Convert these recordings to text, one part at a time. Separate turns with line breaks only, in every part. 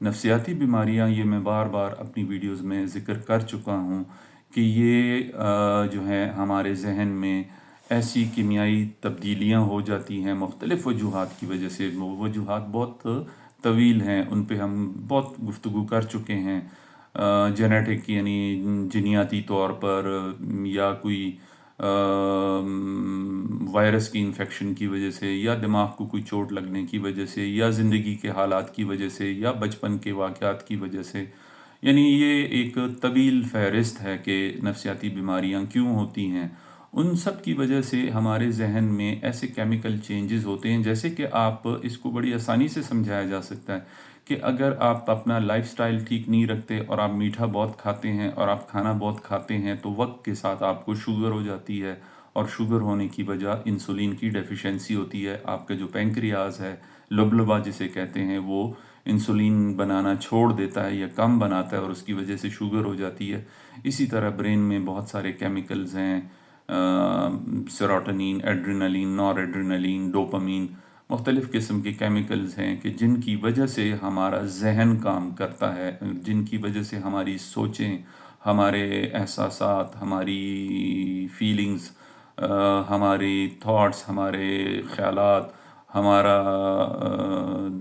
نفسیاتی بیماریاں، یہ میں بار بار اپنی ویڈیوز میں ذکر کر چکا ہوں کہ یہ جو ہے ہمارے ذہن میں ایسی کیمیائی تبدیلیاں ہو جاتی ہیں مختلف وجوہات کی وجہ سے. وہ وجوہات بہت طویل ہیں، ان پہ ہم بہت گفتگو کر چکے ہیں. جینیٹک یعنی جینیاتی طور پر، یا کوئی وائرس کی انفیکشن کی وجہ سے، یا دماغ کو کوئی چوٹ لگنے کی وجہ سے، یا زندگی کے حالات کی وجہ سے، یا بچپن کے واقعات کی وجہ سے. یعنی یہ ایک طویل فہرست ہے کہ نفسیاتی بیماریاں کیوں ہوتی ہیں. ان سب کی وجہ سے ہمارے ذہن میں ایسے کیمیکل چینجز ہوتے ہیں. جیسے کہ آپ اس کو بڑی آسانی سے سمجھایا جا سکتا ہے کہ اگر آپ اپنا لائف سٹائل ٹھیک نہیں رکھتے اور آپ میٹھا بہت کھاتے ہیں اور آپ کھانا بہت کھاتے ہیں، تو وقت کے ساتھ آپ کو شوگر ہو جاتی ہے، اور شوگر ہونے کی وجہ انسولین کی ڈیفیشنسی ہوتی ہے. آپ کا جو پینکریاز ہے، لبلبا جسے کہتے ہیں، وہ انسولین بنانا چھوڑ دیتا ہے یا کم بناتا ہے، اور اس کی وجہ سے شوگر ہو جاتی ہے. اسی طرح برین میں بہت سارے کیمیکلز ہیں، سیروٹونین، ایڈرینلین، نور ایڈرینلین، ڈوپامین، مختلف قسم کے کیمیکلز ہیں کہ جن کی وجہ سے ہمارا ذہن کام کرتا ہے، جن کی وجہ سے ہماری سوچیں، ہمارے احساسات، ہماری فیلنگز، ہماری تھاٹس، ہمارے خیالات،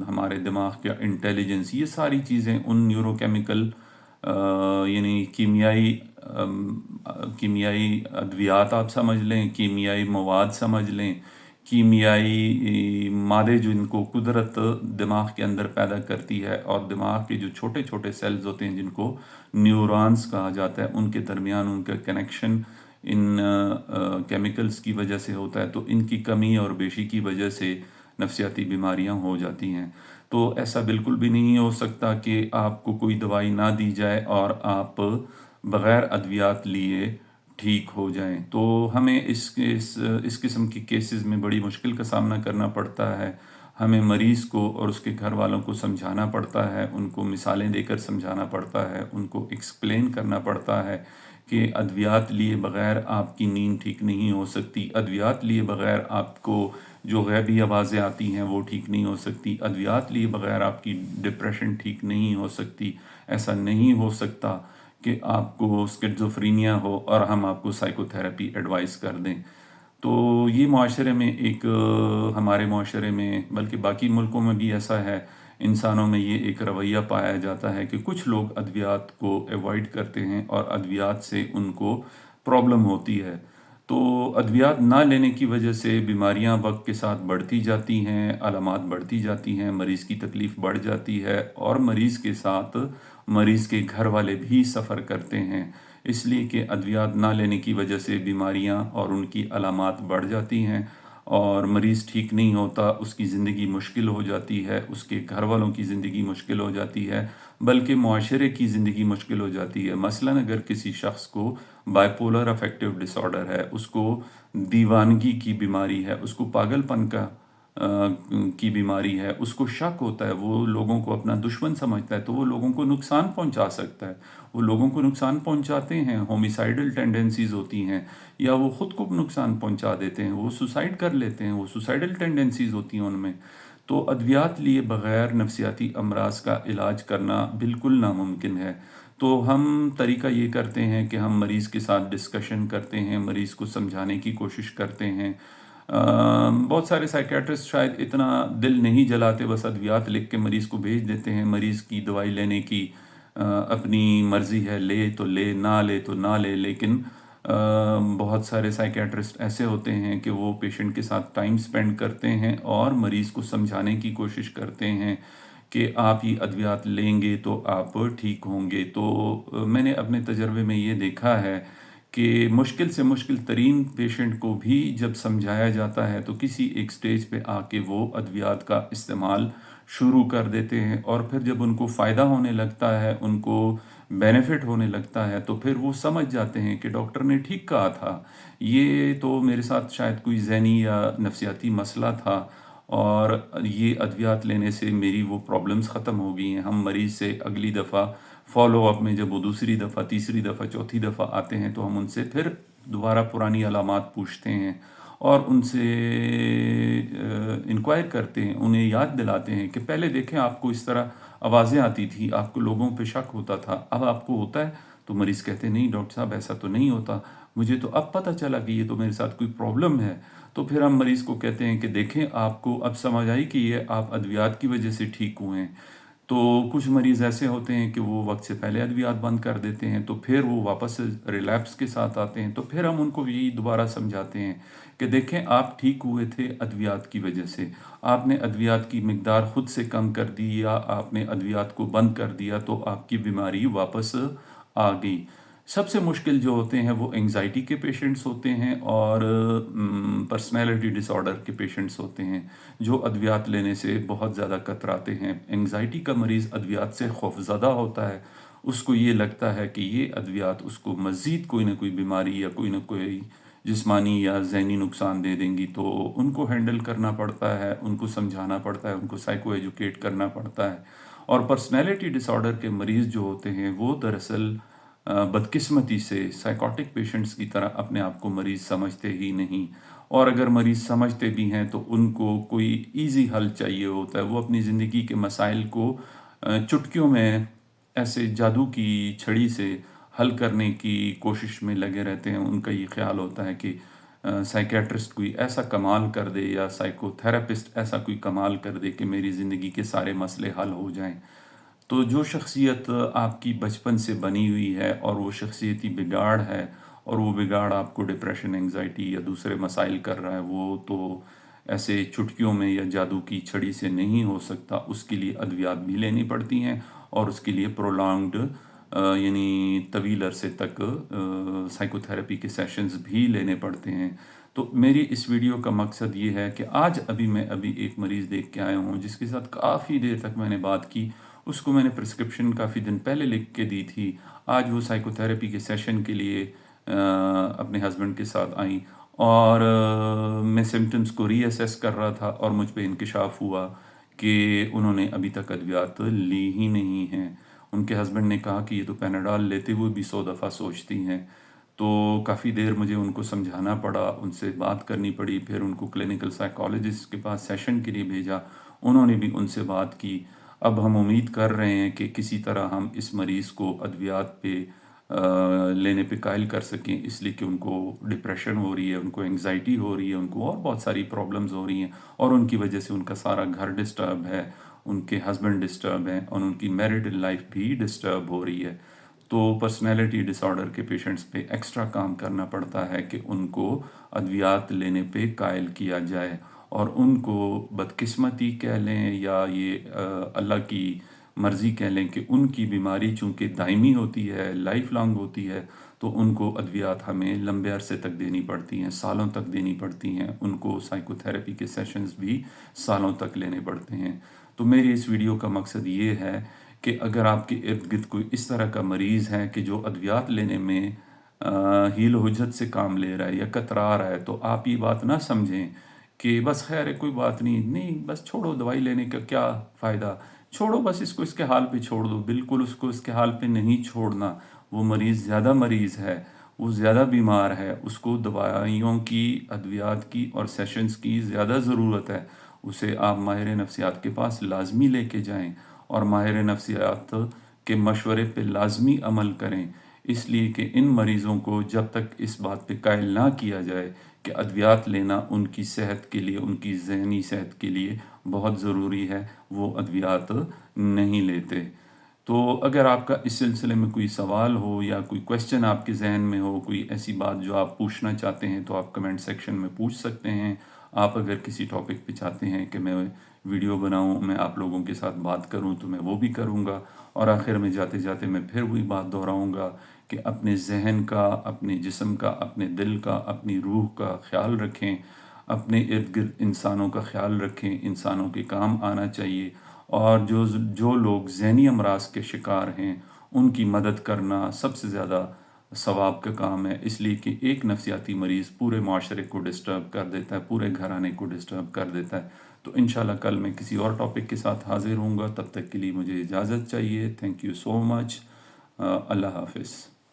ہمارے دماغ کا انٹیلیجنس، یہ ساری چیزیں ان نیورو کیمیکل یعنی کیمیائی ادویات آپ سمجھ لیں، کیمیائی مواد سمجھ لیں، کیمیائی مادے جن کو قدرت دماغ کے اندر پیدا کرتی ہے، اور دماغ کے جو چھوٹے چھوٹے سیلز ہوتے ہیں جن کو نیورونز کہا جاتا ہے، ان کے درمیان ان کا کنیکشن ان کیمیکلز کی وجہ سے ہوتا ہے. تو ان کی کمی اور بیشی کی وجہ سے نفسیاتی بیماریاں ہو جاتی ہیں. تو ایسا بالکل بھی نہیں ہو سکتا کہ آپ کو کوئی دوائی نہ دی جائے اور آپ بغیر ادویات لیے ٹھیک ہو جائیں. تو ہمیں اس قسم کی کیسز میں بڑی مشکل کا سامنا کرنا پڑتا ہے. ہمیں مریض کو اور اس کے گھر والوں کو سمجھانا پڑتا ہے، ان کو مثالیں دے کر سمجھانا پڑتا ہے، ان کو ایکسپلین کرنا پڑتا ہے کہ ادویات لیے بغیر آپ کی نیند ٹھیک نہیں ہو سکتی، ادویات لیے بغیر آپ کو جو غیبی آوازیں آتی ہیں وہ ٹھیک نہیں ہو سکتی، ادویات لیے بغیر آپ کی ڈپریشن ٹھیک نہیں ہو سکتی. ایسا نہیں ہو سکتا کہ آپ کو اسکیزوفرینیا ہو اور ہم آپ کو سائیکو تھراپی ایڈوائز کر دیں. تو یہ معاشرے میں ایک ہمارے معاشرے میں، بلکہ باقی ملکوں میں بھی ایسا ہے، انسانوں میں یہ ایک رویہ پایا جاتا ہے کہ کچھ لوگ ادویات کو ایوائڈ کرتے ہیں اور ادویات سے ان کو پرابلم ہوتی ہے. تو ادویات نہ لینے کی وجہ سے بیماریاں وقت کے ساتھ بڑھتی جاتی ہیں، علامات بڑھتی جاتی ہیں، مریض کی تکلیف بڑھ جاتی ہے، اور مریض کے ساتھ مریض کے گھر والے بھی سفر کرتے ہیں. اس لیے کہ ادویات نہ لینے کی وجہ سے بیماریاں اور ان کی علامات بڑھ جاتی ہیں، اور مریض ٹھیک نہیں ہوتا، اس کی زندگی مشکل ہو جاتی ہے، اس کے گھر والوں کی زندگی مشکل ہو جاتی ہے، بلکہ معاشرے کی زندگی مشکل ہو جاتی ہے. مثلاً اگر کسی شخص کو bipolar affective disorder ہے، اس کو دیوانگی کی بیماری ہے، اس کو پاگل پن کی بیماری ہے، اس کو شک ہوتا ہے، وہ لوگوں کو اپنا دشمن سمجھتا ہے، تو وہ لوگوں کو نقصان پہنچا سکتا ہے. وہ لوگوں کو نقصان پہنچاتے ہیں، ہومیسائیڈل ٹینڈنسیز ہوتی ہیں، یا وہ خود کو نقصان پہنچا دیتے ہیں، وہ سوسائڈ کر لیتے ہیں، وہ سوسائیڈل ٹینڈنسیز ہوتی ہیں ان میں. تو ادویات لیے بغیر نفسیاتی امراض کا علاج کرنا بالکل ناممکن ہے. تو ہم طریقہ یہ کرتے ہیں کہ ہم مریض کے ساتھ ڈسکشن کرتے ہیں، مریض کو سمجھانے کی کوشش کرتے ہیں. بہت سارے سائیکیٹرسٹ شاید اتنا دل نہیں جلاتے، بس ادویات لکھ کے مریض کو بھیج دیتے ہیں. مریض کی دوائی لینے کی اپنی مرضی ہے، لے تو لے، نہ لے تو نہ لے. لیکن بہت سارے سائیکیٹرسٹ ایسے ہوتے ہیں کہ وہ پیشنٹ کے ساتھ ٹائم سپینڈ کرتے ہیں اور مریض کو سمجھانے کی کوشش کرتے ہیں کہ آپ یہ ادویات لیں گے تو آپ ٹھیک ہوں گے. تو میں نے اپنے تجربے میں یہ دیکھا ہے کہ مشکل سے مشکل ترین پیشنٹ کو بھی جب سمجھایا جاتا ہے تو کسی ایک سٹیج پہ آ کے وہ ادویات کا استعمال شروع کر دیتے ہیں، اور پھر جب ان کو فائدہ ہونے لگتا ہے، ان کو بینیفٹ ہونے لگتا ہے، تو پھر وہ سمجھ جاتے ہیں کہ ڈاکٹر نے ٹھیک کہا تھا، یہ تو میرے ساتھ شاید کوئی ذہنی یا نفسیاتی مسئلہ تھا، اور یہ ادویات لینے سے میری وہ پرابلمز ختم ہو گئی ہیں. ہم مریض سے اگلی دفعہ فالو اپ میں جب وہ دوسری دفعہ، تیسری دفعہ، چوتھی دفعہ آتے ہیں تو ہم ان سے پھر دوبارہ پرانی علامات پوچھتے ہیں اور ان سے انکوائر کرتے ہیں، انہیں یاد دلاتے ہیں کہ پہلے دیکھیں آپ کو اس طرح آوازیں آتی تھی، آپ کو لوگوں پہ شک ہوتا تھا، اب آپ کو ہوتا ہے تو مریض کہتے نہیں ڈاکٹر صاحب ایسا تو نہیں ہوتا، مجھے تو اب پتہ چلا کہ یہ تو میرے ساتھ کوئی پرابلم ہے۔ تو پھر ہم مریض کو کہتے ہیں کہ دیکھیں آپ کو اب سمجھ آئی کہ یہ آپ ادویات کی وجہ سے ٹھیک ہوئے ہیں۔ تو کچھ مریض ایسے ہوتے ہیں کہ وہ وقت سے پہلے ادویات بند کر دیتے ہیں، تو پھر وہ واپس ریلیپس کے ساتھ آتے ہیں، تو پھر ہم ان کو یہی دوبارہ سمجھاتے ہیں کہ دیکھیں آپ ٹھیک ہوئے تھے ادویات کی وجہ سے، آپ نے ادویات کی مقدار خود سے کم کر دی یا آپ نے ادویات کو بند کر دیا تو آپ کی بیماری واپس آ گئی۔ سب سے مشکل جو ہوتے ہیں وہ انگزائٹی کے پیشنٹس ہوتے ہیں اور پرسنالٹی ڈس آرڈر کے پیشنٹس ہوتے ہیں جو ادویات لینے سے بہت زیادہ کتراتے ہیں۔ انگزائٹی کا مریض ادویات سے خوفزدہ ہوتا ہے، اس کو یہ لگتا ہے کہ یہ ادویات اس کو مزید کوئی نہ کوئی بیماری یا کوئی نہ کوئی جسمانی یا ذہنی نقصان دے دیں گی، تو ان کو ہینڈل کرنا پڑتا ہے، ان کو سمجھانا پڑتا ہے، ان کو سائیکو ایجوکیٹ کرنا پڑتا ہے۔ اور پرسنالٹی ڈس آرڈر کے مریض جو ہوتے ہیں وہ دراصل بدقسمتی سے سائیکوٹک پیشنٹس کی طرح اپنے آپ کو مریض سمجھتے ہی نہیں، اور اگر مریض سمجھتے بھی ہیں تو ان کو کوئی ایزی حل چاہیے ہوتا ہے۔ وہ اپنی زندگی کے مسائل کو چٹکیوں میں ایسے جادو کی چھڑی سے حل کرنے کی کوشش میں لگے رہتے ہیں۔ ان کا یہ خیال ہوتا ہے کہ سائیکیٹرسٹ کوئی ایسا کمال کر دے یا سائیکو تھراپسٹ ایسا کوئی کمال کر دے کہ میری زندگی کے سارے مسئلے حل ہو جائیں۔ تو جو شخصیت آپ کی بچپن سے بنی ہوئی ہے اور وہ شخصیتی بگاڑ ہے اور وہ بگاڑ آپ کو ڈپریشن، انگزائٹی یا دوسرے مسائل کر رہا ہے، وہ تو ایسے چٹکیوں میں یا جادو کی چھڑی سے نہیں ہو سکتا۔ اس کے لیے ادویات بھی لینی پڑتی ہیں اور اس کے لیے پرولانگڈ یعنی طویل عرصے تک سائیکو تھراپی کے سیشنز بھی لینے پڑتے ہیں۔ تو میری اس ویڈیو کا مقصد یہ ہے کہ آج میں ایک مریض دیکھ کے آیا ہوں جس کے ساتھ کافی دیر تک میں نے بات کی، اس کو میں نے پرسکرپشن کافی دن پہلے لکھ کے دی تھی، آج وہ سائیکو تھراپی کے سیشن کے لیے اپنے ہسبینڈ کے ساتھ آئیں، اور میں سمٹمز کو ری اسیس کر رہا تھا اور مجھ پہ انکشاف ہوا کہ انہوں نے ابھی تک ادویات لی ہی نہیں ہیں۔ ان کے ہسبینڈ نے کہا کہ یہ تو پیناڈال لیتے ہوئے بھی 100 دفعہ سوچتی ہیں۔ تو کافی دیر مجھے ان کو سمجھانا پڑا، ان سے بات کرنی پڑی، پھر ان کو کلینکل سائیکالوجسٹ کے پاس سیشن کے لیے بھیجا، انہوں نے بھی ان سے بات کی۔ اب ہم امید کر رہے ہیں کہ کسی طرح ہم اس مریض کو ادویات پہ لینے پہ قائل کر سکیں، اس لیے کہ ان کو ڈپریشن ہو رہی ہے، ان کو انگزائٹی ہو رہی ہے، ان کو اور بہت ساری پرابلمز ہو رہی ہیں، اور ان کی وجہ سے ان کا سارا گھر ڈسٹرب ہے، ان کے ہسبینڈ ڈسٹرب ہیں، اور ان کی میریڈ لائف بھی ڈسٹرب ہو رہی ہے۔ تو پرسنالٹی ڈس آرڈر کے پیشنٹس پہ ایکسٹرا کام کرنا پڑتا ہے کہ ان کو ادویات لینے پہ قائل کیا جائے، اور ان کو بدقسمتی کہہ لیں یا یہ اللہ کی مرضی کہہ لیں کہ ان کی بیماری چونکہ دائمی ہوتی ہے، لائف لانگ ہوتی ہے، تو ان کو ادویات ہمیں لمبے عرصے تک دینی پڑتی ہیں، سالوں تک دینی پڑتی ہیں، ان کو سائیکو تھراپی کے سیشنز بھی سالوں تک لینے پڑتے ہیں۔ تو میری اس ویڈیو کا مقصد یہ ہے کہ اگر آپ کے ارد گرد کوئی اس طرح کا مریض ہے کہ جو ادویات لینے میں ہیل و حجت سے کام لے رہا ہے یا کترا رہا ہے، تو آپ یہ بات نہ سمجھیں کہ بس خیر ہے، کوئی بات نہیں بس چھوڑو، دوائی لینے کا کیا فائدہ، چھوڑو بس اس کو اس کے حال پہ چھوڑ دو۔ بالکل اس کو اس کے حال پہ نہیں چھوڑنا، وہ مریض زیادہ مریض ہے، وہ زیادہ بیمار ہے، اس کو دوائیوں کی، ادویات کی اور سیشنز کی زیادہ ضرورت ہے۔ اسے آپ ماہر نفسیات کے پاس لازمی لے کے جائیں اور ماہر نفسیات کے مشورے پہ لازمی عمل کریں، اس لیے کہ ان مریضوں کو جب تک اس بات پہ قائل نہ کیا جائے کہ ادویات لینا ان کی صحت کے لیے، ان کی ذہنی صحت کے لیے بہت ضروری ہے، وہ ادویات نہیں لیتے۔ تو اگر آپ کا اس سلسلے میں کوئی سوال ہو یا کوئی کویسچن آپ کے ذہن میں ہو، کوئی ایسی بات جو آپ پوچھنا چاہتے ہیں، تو آپ کمنٹ سیکشن میں پوچھ سکتے ہیں۔ آپ اگر کسی ٹاپک پہ چاہتے ہیں کہ میں ویڈیو بناؤں، میں آپ لوگوں کے ساتھ بات کروں، تو میں وہ بھی کروں گا۔ اور آخر میں جاتے جاتے میں پھر وہی بات دہراؤں گا کہ اپنے ذہن کا، اپنے جسم کا، اپنے دل کا، اپنی روح کا خیال رکھیں، اپنے ارد گرد انسانوں کا خیال رکھیں، انسانوں کے کام آنا چاہیے، اور جو لوگ ذہنی امراض کے شکار ہیں ان کی مدد کرنا سب سے زیادہ ثواب کا کام ہے، اس لیے کہ ایک نفسیاتی مریض پورے معاشرے کو ڈسٹرب کر دیتا ہے، پورے گھرانے کو ڈسٹرب کر دیتا ہے۔ تو انشاءاللہ کل میں کسی اور ٹاپک کے ساتھ حاضر ہوں گا، تب تک کے لیے مجھے اجازت چاہیے۔ تھینک یو سو مچ۔ اللہ حافظ۔